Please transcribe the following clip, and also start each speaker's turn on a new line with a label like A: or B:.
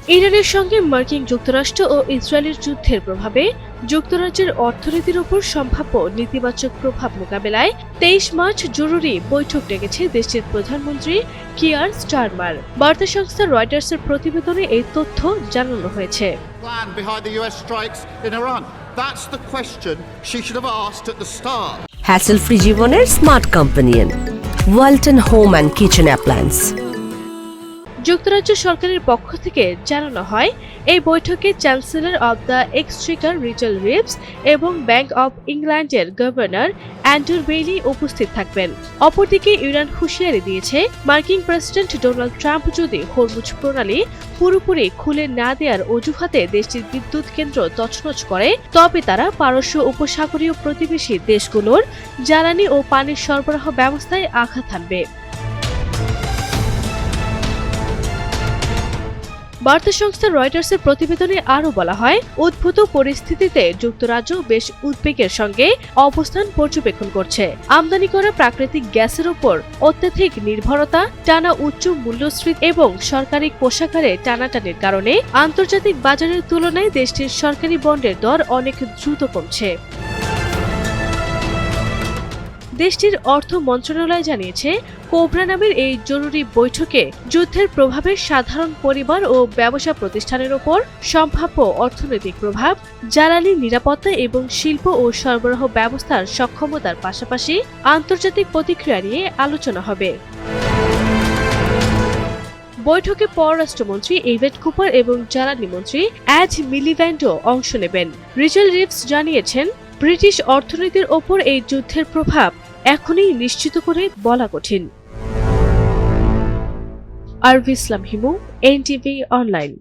A: ইরানের সঙ্গে মার্কিন যুক্তরাষ্ট্র ও ইসরায়েলের যুদ্ধের প্রভাবে যুক্তরাজ্যের অর্থনীতির উপর সম্ভাব্য নেতিবাচক প্রভাব মোকাবেলায় 23 মার্চ জরুরি বৈঠক ডেকেছে দেশটির প্রধানমন্ত্রী কিয়ার স্টারমার। বার্তা সংস্থা রয়টার্সের প্রতিবেদনে এই তথ্য জানানো হয়েছে।
B: হ্যাসেল-ফ্রি জীবনের smart companion Walton home and kitchen appliance.
A: যুক্তরাজ্য সরকারের পক্ষ থেকে জানানো হয়, এই বৈঠকে chancellor of the Exchequer Rietschel Reeves এবং ব্যাংক অব ইংল্যান্ডের গভর্নর অ্যান্ড্রু বেইলি উপস্থিত থাকবেন। অপরদিকে ইরান হুঁশিয়ারি দিয়েছে, মার্কিন প্রেসিডেন্ট ডোনাল্ড ট্রাম্প যদি হরমুজ প্রণালী পুরোপুরি খুলে না দেওয়ার অজুহাতে দেশটির বিদ্যুৎ কেন্দ্র তছনছ করে, তবে তারা পারস্য উপসাগরীয় প্রতিবেশী দেশগুলোর জ্বালানি ও পানির সরবরাহ ব্যবস্থায় আঘাত হানবে। বার্তা সংস্থা রয়টার্সের প্রতিবেদনে আরও বলা হয়, উদ্ভূত পরিস্থিতিতে যুক্তরাজ্য বেশ উদ্বেগের সঙ্গে অবস্থান পর্যবেক্ষণ করছে। আমদানি করা প্রাকৃতিক গ্যাসের উপর অত্যধিক নির্ভরতা, টানা উচ্চ মূল্যস্ফীতি এবং সরকারি কোষাগারে টানাটানির কারণে আন্তর্জাতিক বাজারের তুলনায় দেশটির সরকারি বন্ডের দর অনেক দ্রুত কমছে। দেশটির অর্থ মন্ত্রণালয় জানিয়েছে, কোবরা নামের এই জরুরি বৈঠকে যুদ্ধের প্রভাবে সাধারণ পরিবার ও ব্যবসা প্রতিষ্ঠানের ওপর সম্ভাব্য অর্থনৈতিক প্রভাব, জ্বালানি নিরাপত্তা এবং শিল্প ও সরবরাহ ব্যবস্থার সক্ষমতার পাশাপাশি আন্তর্জাতিক প্রতিক্রিয়া নিয়ে আলোচনা হবে। বৈঠকে পররাষ্ট্রমন্ত্রী ইভেট কুপার এবং জ্বালানি মন্ত্রী অ্যাড মিলিব্যান্ডও অংশ নেবেন। রিচেল রিভস জানিয়েছেন, ব্রিটিশ অর্থনীতির ওপর এই যুদ্ধের প্রভাব এখনই নিশ্চিত করে বলা কঠিন। আরভি ইসলাম হিমু, এনটিভি অনলাইন।